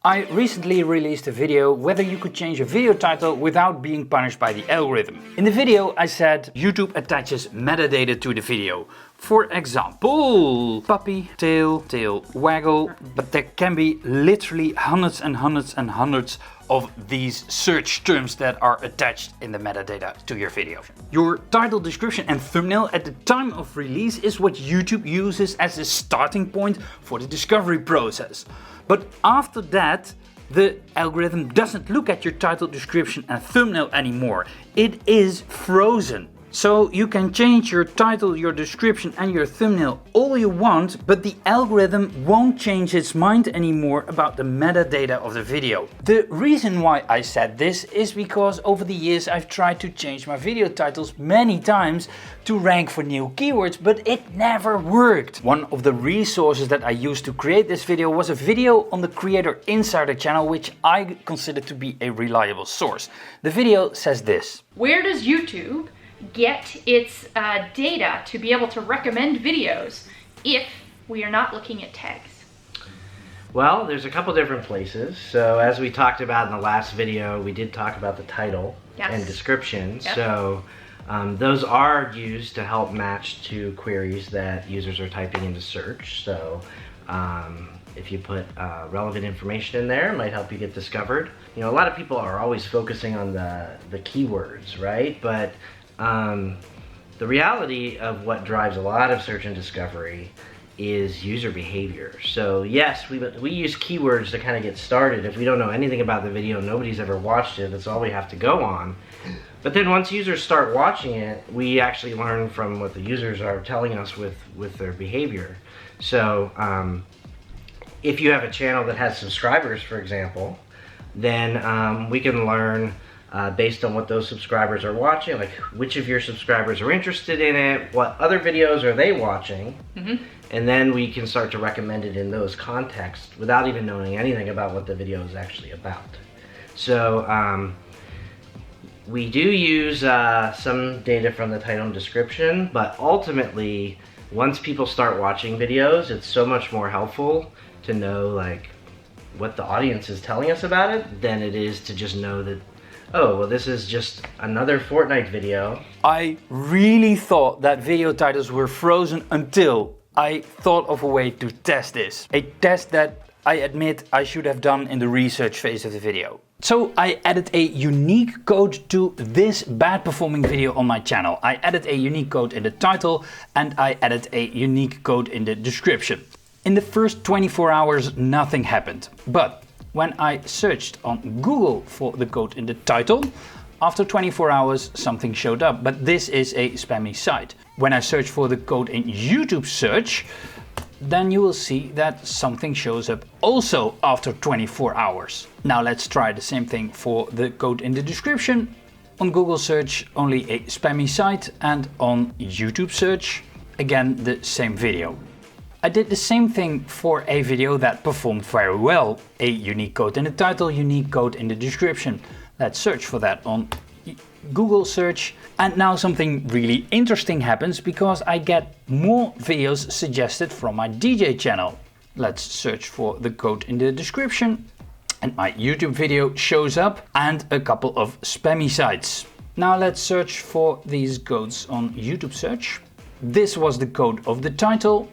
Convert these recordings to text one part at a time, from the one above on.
I recently released a video whether you could change a video title without being punished by the algorithm. In the video I said YouTube attaches metadata to the video. For example, puppy, tail, tail waggle, but there can be literally hundreds and hundreds and hundreds of these search terms that are attached in the metadata to your video. Your title, description and thumbnail at the time of release is what YouTube uses as a starting point for the discovery process. But after that, the algorithm doesn't look at your title, description and thumbnail anymore. It is frozen. So you can change your title, your description and your thumbnail all you want, but the algorithm won't change its mind anymore about the metadata of the video. The reason why I said this is because over the years I've tried to change my video titles many times to rank for new keywords, but it never worked. One of the resources that I used to create this video was a video on the Creator Insider channel, which I consider to be a reliable source. The video says this. Where does YouTube get its data to be able to recommend videos if we are not looking at tags? Well, there's a couple different places. So as we talked about in the last video, we did talk about the title and description. Yep. So those are used to help match to queries that users are typing into search. So if you put relevant information in there, it might help you get discovered. You know, a lot of people are always focusing on the keywords, right? But the reality of what drives a lot of search and discovery is user behavior. So yes, we use keywords to kind of get started. If we don't know anything about the video, nobody's ever watched it, that's all we have to go on. But then once users start watching it, we actually learn from what the users are telling us with their behavior. So if you have a channel that has subscribers, for example, then we can learn based on what those subscribers are watching, like which of your subscribers are interested in it, what other videos are they watching, and then we can start to recommend it in those contexts without even knowing anything about what the video is actually about. So we do use some data from the title and description, but ultimately once people start watching videos, it's so much more helpful to know like what the audience is telling us about it than it is to just know that, oh, well, this is just another Fortnite video. I really thought that video titles were frozen until I thought of a way to test this. A test that I admit I should have done in the research phase of the video. So I added a unique code to this bad performing video on my channel. I added a unique code in the title and I added a unique code in the description. In the first 24 hours, nothing happened. But when I searched on Google for the code in the title, after 24 hours something showed up, but this is a spammy site. When I search for the code in YouTube search, then you will see that something shows up also after 24 hours. Now let's try the same thing for the code in the description. On Google search, only a spammy site, and on YouTube search, again the same video. I did the same thing for a video that performed very well. A unique code in the title, unique code in the description. Let's search for that on Google search. And now something really interesting happens because I get more videos suggested from my DJ channel. Let's search for the code in the description and my YouTube video shows up and a couple of spammy sites. Now let's search for these codes on YouTube search. This was the code of the title.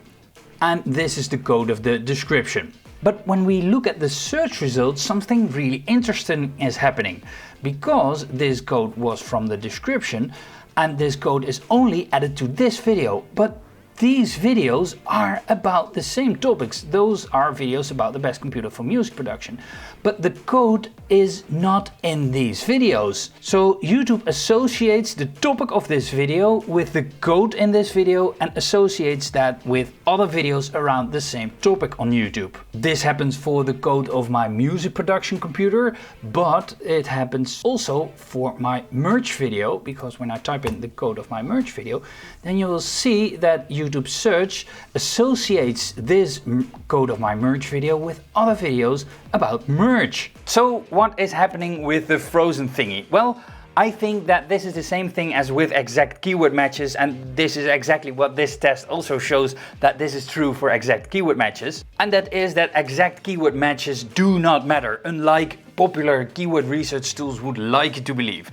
And this is the code of the description. But when we look at the search results, something really interesting is happening, because this code was from the description and this code is only added to this video. But these videos are about the same topics. Those are videos about the best computer for music production. But the code is not in these videos. So YouTube associates the topic of this video with the code in this video and associates that with other videos around the same topic on YouTube. This happens for the code of my music production computer, but it happens also for my merch video, because when I type in the code of my merch video, then you will see that YouTube search associates this code of my merch video with other videos about merch. So what is happening with the frozen thingy? Well, I think that this is the same thing as with exact keyword matches, and this is exactly what this test also shows, that this is true for exact keyword matches. And that is that exact keyword matches do not matter, unlike popular keyword research tools would like you to believe.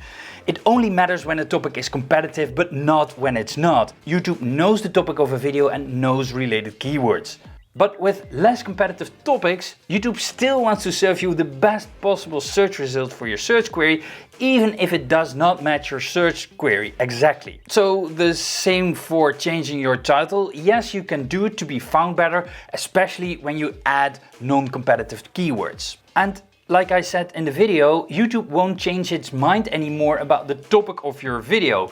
It only matters when a topic is competitive, but not when it's not. YouTube knows the topic of a video and knows related keywords. But with less competitive topics, YouTube still wants to serve you the best possible search result for your search query, even if it does not match your search query exactly. So the same for changing your title. Yes, you can do it to be found better, especially when you add non-competitive keywords. And like I said in the video, YouTube won't change its mind anymore about the topic of your video.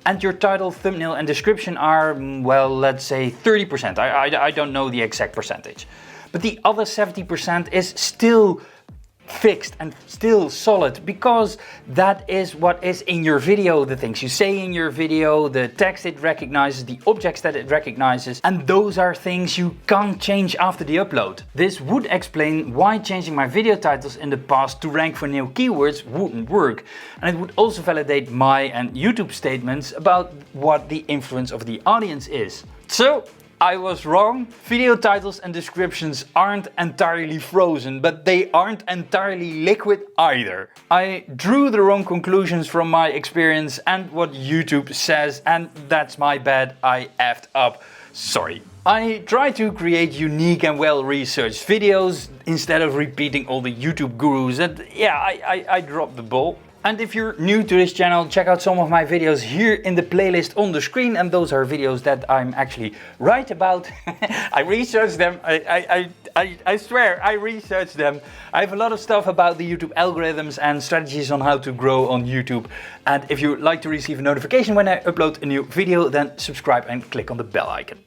And your title, thumbnail and description are, well, let's say 30%. I don't know the exact percentage. But the other 70% is still fixed and still solid, because that is what is in your video, the things you say in your video, the text it recognizes, the objects that it recognizes, and those are things you can't change after the upload. This would explain why changing my video titles in the past to rank for new keywords wouldn't work, and it would also validate my and YouTube statements about what the influence of the audience is. So I was wrong. Video titles and descriptions aren't entirely frozen, but they aren't entirely liquid either. I drew the wrong conclusions from my experience and what YouTube says, and that's my bad. I effed up. Sorry. I try to create unique and well-researched videos instead of repeating all the YouTube gurus, and yeah, I dropped the ball. And if you're new to this channel, check out some of my videos here in the playlist on the screen, and those are videos that I'm actually right about. I researched them, I swear I researched them. I have a lot of stuff about the YouTube algorithms and strategies on how to grow on YouTube. And if you'd like to receive a notification when I upload a new video, then subscribe and click on the bell icon.